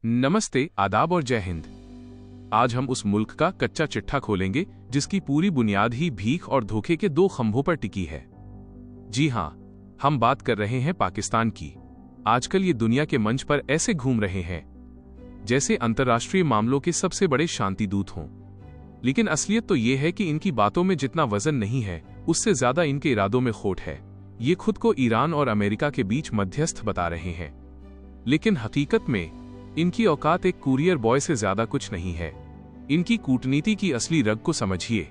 नमस्ते, आदाब और जय हिंद। आज हम उस मुल्क का कच्चा चिट्ठा खोलेंगे जिसकी पूरी बुनियाद ही भीख और धोखे के दो खंभों पर टिकी है। जी हां, हम बात कर रहे हैं पाकिस्तान की। आजकल ये दुनिया के मंच पर ऐसे घूम रहे हैं जैसे अंतर्राष्ट्रीय मामलों के सबसे बड़े शांति दूत हों। लेकिन असलियत तो ये है कि इनकी बातों में जितना वजन नहीं है, उससे ज्यादा इनके इरादों में खोट है। ये खुद को ईरान और अमेरिका के बीच मध्यस्थ बता रहे हैं, लेकिन हकीकत में इनकी औकात एक कुरियर बॉय से ज्यादा कुछ नहीं है। इनकी कूटनीति की असली रग को समझिए।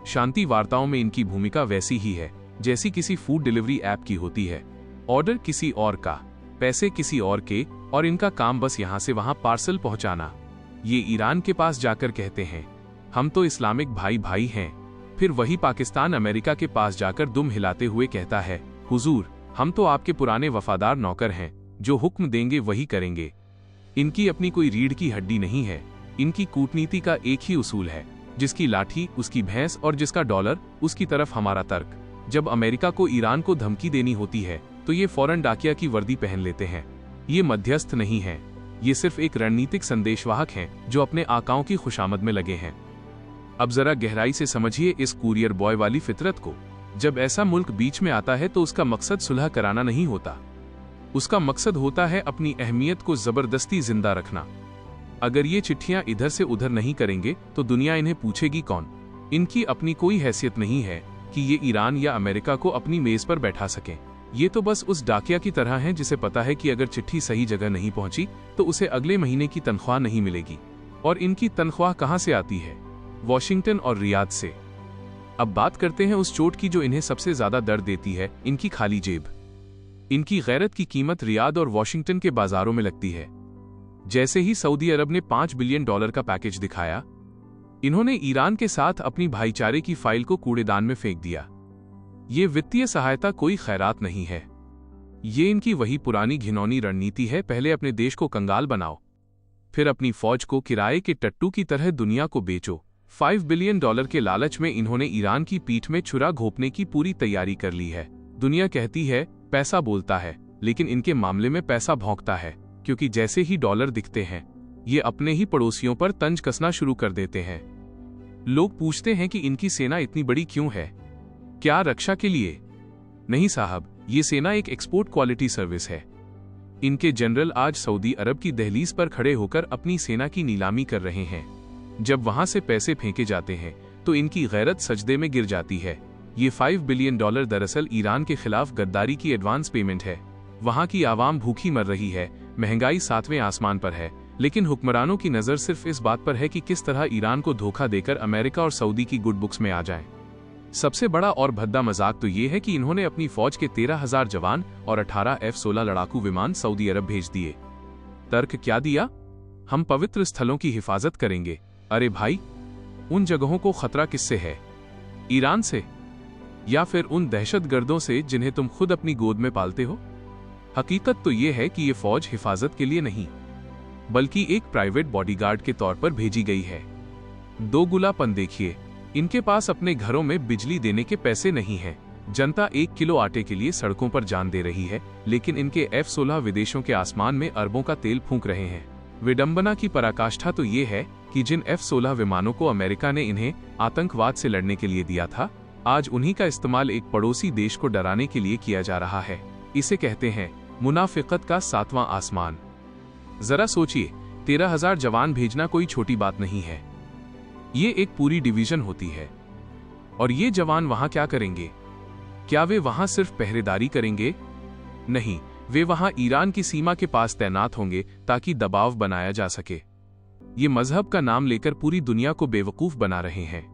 शांति वार्ताओं में इनकी भूमिका वैसी ही है जैसी किसी फूड डिलीवरी ऐप की होती है। ऑर्डर किसी और का, पैसे किसी और के, और इनका काम बस यहां से वहां पार्सल पहुंचाना। ये ईरान के पास जाकर कहते हैं, हम तो इस्लामिक भाई भाई हैं। फिर वही पाकिस्तान अमेरिका के पास जाकर दुम हिलाते हुए कहता है, हुजूर, हम तो आपके पुराने वफादार नौकर हैं, जो हुक्म देंगे वही करेंगे। इनकी अपनी कोई रीढ़ की हड्डी नहीं है। इनकी कूटनीति का एक ही उसूल है, जिसकी लाठी उसकी भैंस और जिसका डॉलर उसकी तरफ हमारा तर्क। जब अमेरिका को ईरान को धमकी देनी होती है तो ये फौरन डाकिया की वर्दी पहन लेते हैं। ये मध्यस्थ नहीं है, ये सिर्फ एक रणनीतिक संदेशवाहक हैं जो अपने आकाओं की खुशामद में लगे हैं। अब जरा गहराई से समझिए इस कुरियर बॉय वाली फितरत को। जब ऐसा मुल्क बीच में आता है तो उसका मकसद सुलह कराना नहीं होता, उसका मकसद होता है अपनी अहमियत को जबरदस्ती जिंदा रखना। अगर ये चिट्ठियां इधर से उधर नहीं करेंगे तो दुनिया इन्हें पूछेगी कौन। इनकी अपनी कोई हैसियत नहीं है कि ये ईरान या अमेरिका को अपनी मेज पर बैठा सकें। ये तो बस उस डाकिया की तरह हैं जिसे पता है कि अगर चिट्ठी सही जगह नहीं पहुंची तो उसे अगले महीने की तनख्वाह नहीं मिलेगी। और इनकी तनख्वाह कहां से आती है? वॉशिंगटन और रियाद से। अब बात करते हैं उस चोट की जो इन्हें सबसे ज्यादा दर्द देती है, इनकी खाली जेब। इनकी गैरत की कीमत रियाद और वॉशिंगटन के बाजारों में लगती है। जैसे ही सऊदी अरब ने $5 बिलियन का पैकेज दिखाया, इन्होंने ईरान के साथ अपनी भाईचारे की फाइल को कूड़ेदान में फेंक दिया। ये वित्तीय सहायता कोई खैरात नहीं है, ये इनकी वही पुरानी घिनौनी रणनीति है। पहले अपने देश को कंगाल बनाओ, फिर अपनी फौज को किराए के टट्टू की तरह दुनिया को बेचो। $5 बिलियन के लालच में इन्होंने ईरान की पीठ में छुरा घोंपने की पूरी तैयारी कर ली है। दुनिया कहती है पैसा बोलता है, लेकिन इनके मामले में पैसा भौंकता है, क्योंकि जैसे ही डॉलर दिखते हैं ये अपने ही पड़ोसियों पर तंज कसना शुरू कर देते हैं। लोग पूछते हैं कि इनकी सेना इतनी बड़ी क्यों है? क्या रक्षा के लिए? नहीं साहब, ये सेना एक एक्सपोर्ट क्वालिटी सर्विस है। इनके जनरल आज सऊदी अरब की दहलीज पर खड़े होकर अपनी सेना की नीलामी कर रहे हैं। जब वहां से पैसे फेंके जाते हैं तो इनकी गैरत सजदे में गिर जाती है। ये $5 बिलियन दरअसल ईरान के खिलाफ गद्दारी की एडवांस पेमेंट है। वहां की आवाम भूखी मर रही है, महंगाई 7वें आसमान पर है, लेकिन हुक्मरानों की नजर सिर्फ इस बात पर है कि किस तरह ईरान को धोखा देकर अमेरिका और सऊदी की गुड बुक्स में आ जाएं। सबसे बड़ा और भद्दा मजाक तो ये है कि इन्होंने अपनी फौज के 13,000 जवान और 18 F-16 लड़ाकू विमान सऊदी अरब भेज दिए। तर्क क्या दिया? हम पवित्र स्थलों की हिफाजत करेंगे। अरे भाई, उन जगहों को खतरा किससे है? ईरान से, या फिर उन दहशतगर्दों से जिन्हें तुम खुद अपनी गोद में पालते हो? हकीकत तो यह है कि ये फौज हिफाजत के लिए नहीं, बल्कि एक प्राइवेट बॉडीगार्ड के तौर पर भेजी गई है। दोगुलापन देखिए, इनके पास अपने घरों में बिजली देने के पैसे नहीं हैं। जनता 1 किलो आटे के लिए सड़कों पर जान दे रही है, लेकिन इनके F-16 विदेशों के आसमान में अरबों का तेल फूंक रहे हैं। विडंबना की पराकाष्ठा तो ये है कि जिन F-16 विमानों को अमेरिका ने इन्हें आतंकवाद से लड़ने के लिए दिया था, आज उन्हीं का इस्तेमाल एक पड़ोसी देश को डराने के लिए किया जा रहा है। इसे कहते हैं मुनाफिकत का 7वां आसमान। जरा सोचिए, 13,000 जवान भेजना कोई छोटी बात नहीं है। ये एक पूरी डिवीजन होती है। और ये जवान वहां क्या करेंगे? क्या वे वहां सिर्फ पहरेदारी करेंगे? नहीं, वे वहां ईरान की सीमा के पास तैनात होंगे ताकि दबाव बनाया जा सके। ये मजहब का नाम लेकर पूरी दुनिया को बेवकूफ बना रहे हैं।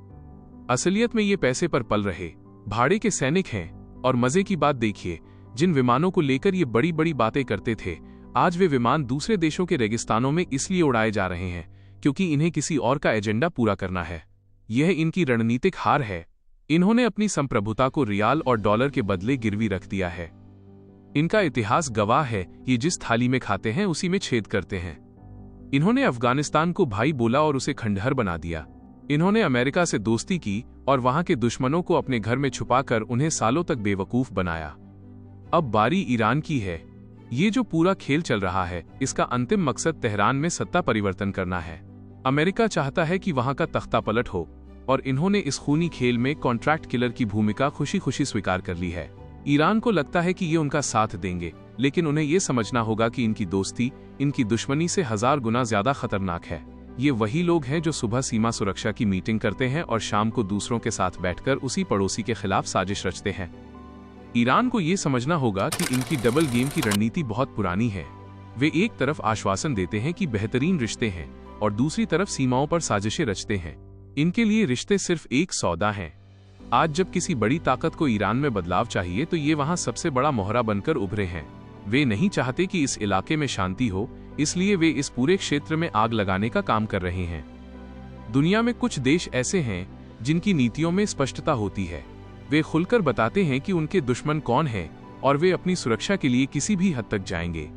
असलियत में ये पैसे पर पल रहे भाड़े के सैनिक हैं। और मजे की बात देखिए, जिन विमानों को लेकर ये बड़ी बड़ी बातें करते थे, आज वे विमान दूसरे देशों के रेगिस्तानों में इसलिए उड़ाए जा रहे हैं क्योंकि इन्हें किसी और का एजेंडा पूरा करना है। यह इनकी रणनीतिक हार है। इन्होंने अपनी संप्रभुता को रियाल और डॉलर के बदले गिरवी रख दिया है। इनका इतिहास गवाह है, ये जिस थाली में खाते हैं उसी में छेद करते हैं। इन्होंने अफगानिस्तान को भाई बोला और उसे खंडहर बना दिया। इन्होंने अमेरिका से दोस्ती की और वहां के दुश्मनों को अपने घर में छुपाकर उन्हें सालों तक बेवकूफ बनाया। अब बारी ईरान की है। ये जो पूरा खेल चल रहा है, इसका अंतिम मकसद तेहरान में सत्ता परिवर्तन करना है। अमेरिका चाहता है कि वहां का तख्ता पलट हो, और इन्होंने इस खूनी खेल में कॉन्ट्रैक्ट किलर की भूमिका खुशी खुशी स्वीकार कर ली है। ईरान को लगता है कि ये उनका साथ देंगे, लेकिन उन्हें ये समझना होगा कि इनकी दोस्ती इनकी दुश्मनी से 1000 गुना ज्यादा खतरनाक है। ये वही लोग हैं जो सुबह सीमा सुरक्षा की मीटिंग करते हैं और शाम को दूसरों के साथ बैठकर उसी पड़ोसी के खिलाफ साजिश रचते हैं। ईरान को ये समझना होगा कि इनकी डबल गेम की रणनीति बहुत पुरानी है। वे एक तरफ आश्वासन देते हैं कि बेहतरीन रिश्ते हैं और दूसरी तरफ सीमाओं पर साजिशें रचते हैं। इनके लिए रिश्ते सिर्फ एक सौदा हैं। आज जब किसी बड़ी ताकत को ईरान में बदलाव चाहिए तो ये वहां सबसे बड़ा मोहरा बनकर उभरे हैं। वे नहीं चाहते कि इस इलाके में शांति हो, इसलिए वे इस पूरे क्षेत्र में आग लगाने का काम कर रहे हैं। दुनिया में कुछ देश ऐसे हैं जिनकी नीतियों में स्पष्टता होती है। वे खुलकर बताते हैं कि उनके दुश्मन कौन हैं और वे अपनी सुरक्षा के लिए किसी भी हद तक जाएंगे।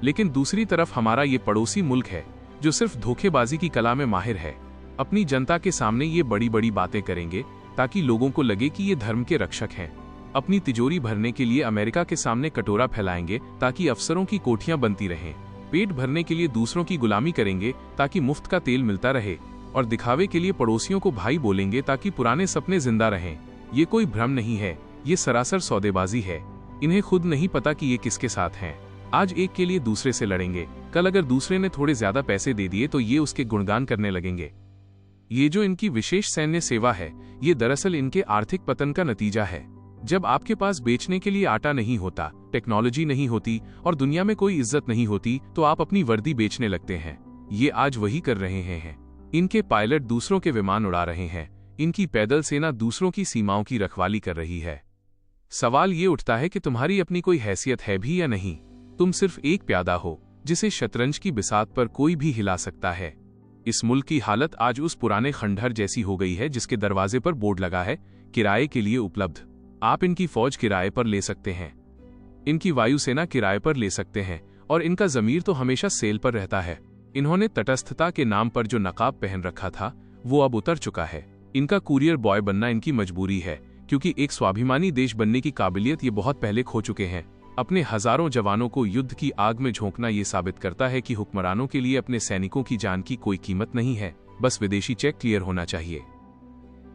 लेकिन दूसरी तरफ हमारा ये पड़ोसी मुल्क है जो सिर्फ धोखेबाजी की कला में माहिर है। अपनी जनता के सामने ये बड़ी बड़ी बातें करेंगे ताकि लोगों को लगे कि ये धर्म के रक्षक हैं। अपनी तिजोरी भरने के लिए अमेरिका के सामने कटोरा फैलाएंगे ताकि अफसरों की कोठियां बनती रहें। पेट भरने के लिए दूसरों की गुलामी करेंगे ताकि मुफ्त का तेल मिलता रहे, और दिखावे के लिए पड़ोसियों को भाई बोलेंगे ताकि पुराने सपने जिंदा रहें। ये कोई भ्रम नहीं है, ये सरासर सौदेबाजी है। इन्हें खुद नहीं पता कि ये किसके साथ हैं। आज एक के लिए दूसरे से लड़ेंगे, कल अगर दूसरे ने थोड़े ज्यादा पैसे दे दिए तो ये उसके गुणगान करने लगेंगे। ये जो इनकी विशेष सैन्य सेवा है, ये दरअसल इनके आर्थिक पतन का नतीजा है। जब आपके पास बेचने के लिए आटा नहीं होता, टेक्नोलॉजी नहीं होती और दुनिया में कोई इज्जत नहीं होती, तो आप अपनी वर्दी बेचने लगते हैं। ये आज वही कर रहे हैं। इनके पायलट दूसरों के विमान उड़ा रहे हैं, इनकी पैदल सेना दूसरों की सीमाओं की रखवाली कर रही है। सवाल ये उठता है कि तुम्हारी अपनी कोई हैसियत है भी या नहीं। तुम सिर्फ एक प्यादा हो जिसे शतरंज की बिसात पर कोई भी हिला सकता है। इस मुल्क की हालत आज उस पुराने खंडहर जैसी हो गई है जिसके दरवाजे पर बोर्ड लगा है, किराए के लिए उपलब्ध। आप इनकी फौज किराए पर ले सकते हैं, इनकी वायुसेना किराए पर ले सकते हैं, और इनका जमीर तो हमेशा सेल पर रहता है। इन्होंने तटस्थता के नाम पर जो नकाब पहन रखा था वो अब उतर चुका है। इनका कुरियर बॉय बनना इनकी मजबूरी है, क्योंकि एक स्वाभिमानी देश बनने की काबिलियत ये बहुत पहले खो चुके हैं। अपने हजारों जवानों को युद्ध की आग में झोंकना ये साबित करता है कि हुक्मरानों के लिए अपने सैनिकों की जान की कोई कीमत नहीं है, बस विदेशी चेक क्लियर होना चाहिए।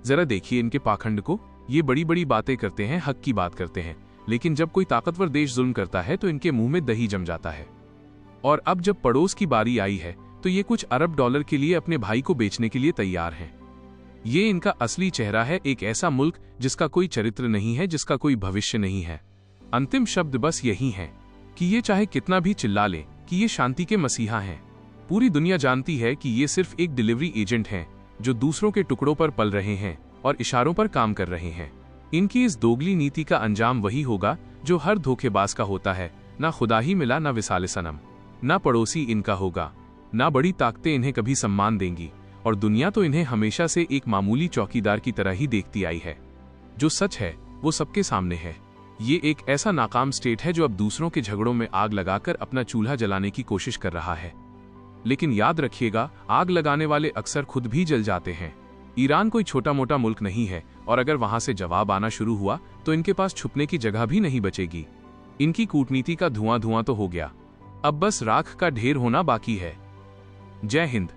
जरा देखिए इनके पाखंड को। ये बड़ी बड़ी बातें करते हैं, हक की बात करते हैं, लेकिन जब कोई ताकतवर देश जुल्म करता है तो इनके मुंह में दही जम जाता है। और अब जब पड़ोस की बारी आई है तो ये कुछ अरब डॉलर के लिए अपने भाई को बेचने के लिए तैयार हैं। ये इनका असली चेहरा है, एक ऐसा मुल्क जिसका कोई चरित्र नहीं है, जिसका कोई भविष्य नहीं है। अंतिम शब्द बस यही है कि ये चाहे कितना भी चिल्ला ले कि ये शांति के मसीहा हैं। पूरी दुनिया जानती है कि ये सिर्फ एक डिलीवरी एजेंट हैं जो दूसरों के टुकड़ों पर पल रहे हैं और इशारों पर काम कर रहे हैं। इनकी इस दोगली नीति का अंजाम वही होगा जो हर धोखेबाज का होता है। ना खुदा ही मिला, ना विसाले सनम, ना पड़ोसी इनका होगा, ना बड़ी ताकतें इन्हें कभी सम्मान देंगी, और दुनिया तो इन्हें हमेशा से एक मामूली चौकीदार की तरह ही देखती आई है। जो सच है वो सबके सामने है। ये एक ऐसा नाकाम स्टेट है जो अब दूसरों के झगड़ों में आग लगाकर अपना चूल्हा जलाने की कोशिश कर रहा है। लेकिन याद रखिएगा, आग लगाने वाले अक्सर खुद भी जल जाते हैं। ईरान कोई छोटा मोटा मुल्क नहीं है, और अगर वहां से जवाब आना शुरू हुआ तो इनके पास छुपने की जगह भी नहीं बचेगी। इनकी कूटनीति का धुआं धुआं तो हो गया, अब बस राख का ढेर होना बाकी है। जय हिंद।